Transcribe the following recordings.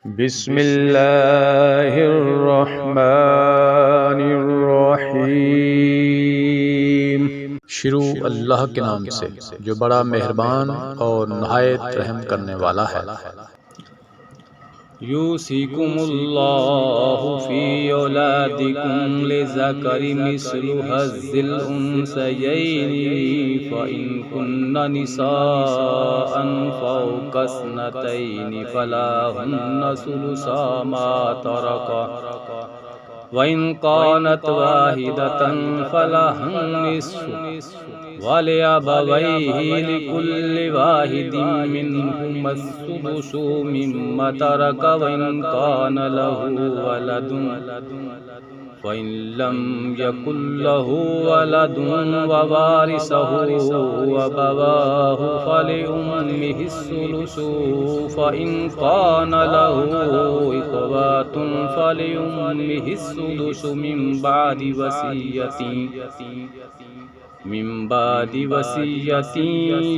بسم اللہ الرحمن الرحیم۔ شروع اللہ کے نام سے جو بڑا مہربان اور نہایت رحم کرنے والا ہے۔ یوصیکم اللہ فی اولادکم للذکر مثل حظ الانثیین فإن کن نساء فوق اثنتین فلہن ثلثا ما ترک وإن كانت واحدة فلها النصف ولأبويه لكل واحد منهما السدس مما ترك وإن كان له ولد فإن لم يكن له ولد ووارثه أبواه فلأمه الثلث فإن كان له إخوة فلأمه السدس من بعد وصية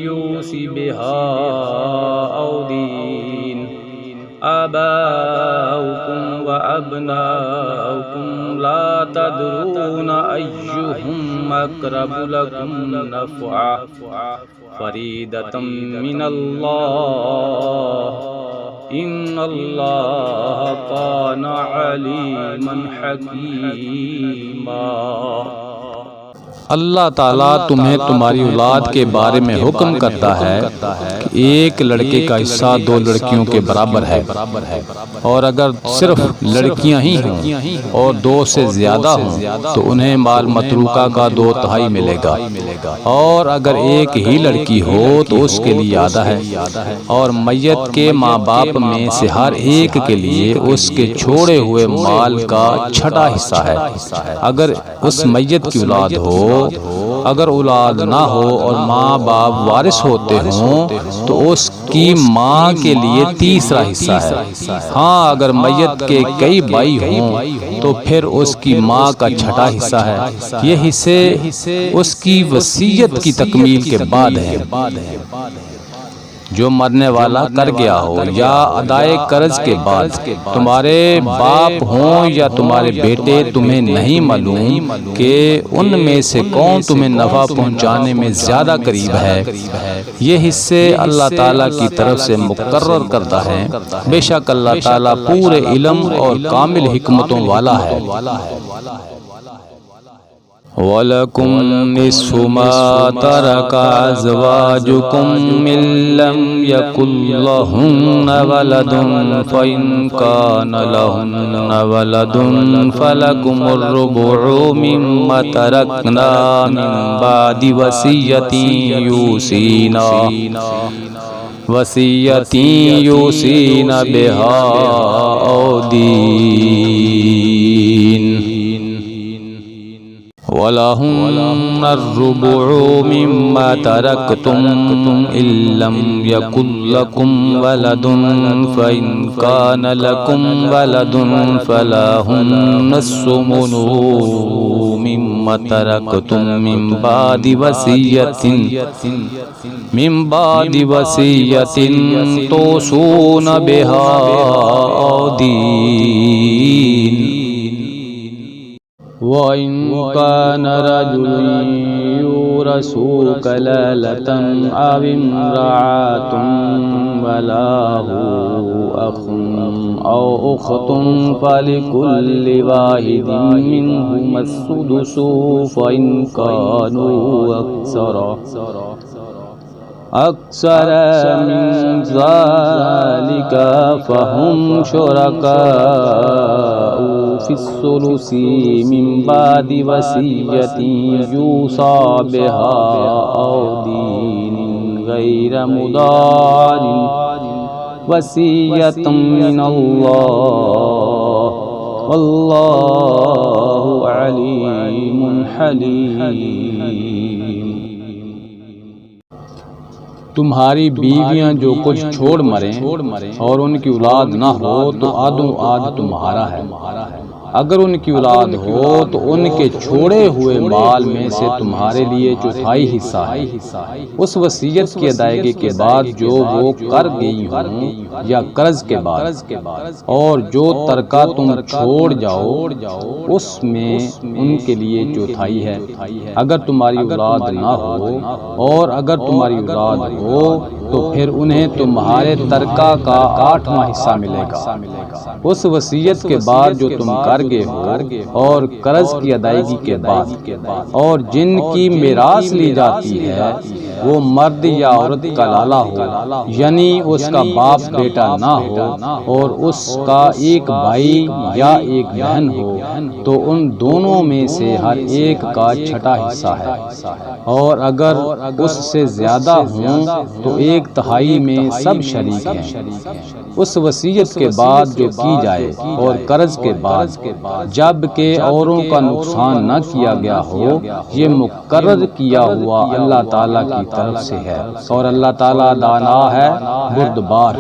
يوصي بها أو دين آباؤكم وأبناؤكم لا تدرون أيهم أقرب لكم نفعا فريدة من الله إن الله كان عليما حكيما۔ اللہ تعالیٰ تمہیں تمہاری اولاد کے بارے میں حکم کرتا ہے کہ ایک لڑکے کا حصہ دو لڑکیوں کے برابر ہے، اور اگر صرف لڑکیاں ہی ہوں اور دو سے زیادہ ہوں تو انہیں مال متروکہ کا 2/3 ملے گا، اور اگر ایک ہی لڑکی ہو تو اس کے لیے آدھا ہے، اور میت کے ماں باپ میں سے ہر ایک کے لیے اس کے چھوڑے ہوئے مال کا 6واں حصہ ہے۔ اگر اس میت کی اولاد ہو، اگر اولاد نہ ہو اور ماں باپ وارث ہوتے ہوں تو اس کی ماں کے لیے 3واں حصہ ہے۔ ہاں اگر میت کے کئی بھائی ہوں تو پھر اس کی ماں کا 6واں حصہ ہے۔ یہ حصے اس کی وصیت کی تکمیل کے بعد ہیں۔ جو مرنے والا کر گیا ہو یا ادائے قرض کے بعد، تمہارے باپ ہوں یا تمہارے بیٹے، تمہیں نہیں معلوم کہ ان میں سے کون تمہیں نفع پہنچانے میں زیادہ قریب ہے۔ یہ حصے اللہ تعالیٰ کی طرف سے مقرر کرتا ہے، بے شک اللہ تعالیٰ پورے علم اور کامل حکمتوں والا ہے۔ وَلَكُمْ نِصْفُ مَا تَرَكَ أَزْوَاجُكُمْ مِنْ لَمْ يَكُنْ لَهُنَّ وَلَدٌ فَإِنْ كَانَ لَهُنَّ وَلَدٌ فَلَكُمُ الرُّبُعُ مِمَّا تَرَكْنَا مِنْ بَعْدِ وَصِيَّةٍ يُوصِينَ بِهَا أَوْ دِينٍ وَلَهُنَّ الرُّبُعُ مِمَّا تَرَكْتُمْ إِن لَّمْ يَكُن لَّكُمْ وَلَدٌ فَإِن كَانَ لَكُمْ وَلَدٌ فَلَهُنَّ الثُّمُنُ مِمَّا تَرَكْتُم مِّن بَعْدِ وَصِيَّةٍ تُوصُونَ بِهَا أَوْ دِينٍ وَإِن كَانَ رَجُلٌ يُورَثُ كَلَالَةً أَوِ امْرَأَةٌ وَلَهُ أَخٌ أَوْ أُخْتٌ فَلِكُلِّ وَاحِدٍ مِّنْهُمَا السُّدُسُ فَإِن كَانُوا أَكْثَرَ مِنْ ذَلِكَ فَهُمْ شُرَكَاءُ فِي الثُّلُثِ مِنْ بَعْدِ وَصِيَّةٍ يُوصَى بِهَا أَوْ دِينٍ غَيْرَ مُضَارٍ وَصِيَّةً مِّنَ اللَّهِ وَاللَّهُ عَلِيمٌ حَلِيمٌ۔ تمہاری بیویاں جو کچھ چھوڑ مریں اور ان کی اولاد نہ ہو تو آدھوں آدھ تمہارا ہے، اگر ان کی اولاد ہو تو ان کے چھوڑے ہوئے مال میں سے تمہارے لیے چوتھائی حصہ ہے، اس وصیت کی ادائیگی کے بعد جو وہ کر گئی ہوں یا قرض کے بعد، اور جو ترکہ تم چھوڑ جاؤ اس میں ان کے لیے چوتھائی ہے اگر تمہاری اولاد نہ ہو، اور اگر تمہاری اولاد ہو تو پھر انہیں تمہارے ترکہ کا 8واں حصہ ملے گا، اس وصیت کے بعد جو تم کر گئے ہو اور قرض کی ادائیگی کے بعد۔ اور جن کی میراث لی جاتی ہے وہ مرد یا عورت کا لالا ہو، یعنی اس کا باپ بیٹا نہ ہو، اور اس کا ایک بھائی یا ایک بہن ہو، تو ان دونوں میں سے ہر ایک کا 6واں حصہ ہے، اور اگر اس سے زیادہ ہوں تو 1/3 میں سب شریک ہیں۔ اس وصیت کے بعد جو کی جائے اور قرض کے بعد، جب کہ اوروں کا نقصان نہ کیا گیا ہو، یہ مقرر کیا ہوا اللہ تعالیٰ کی طرف سے ہے، اور اللہ تعالیٰ دانا ہے، بردبار۔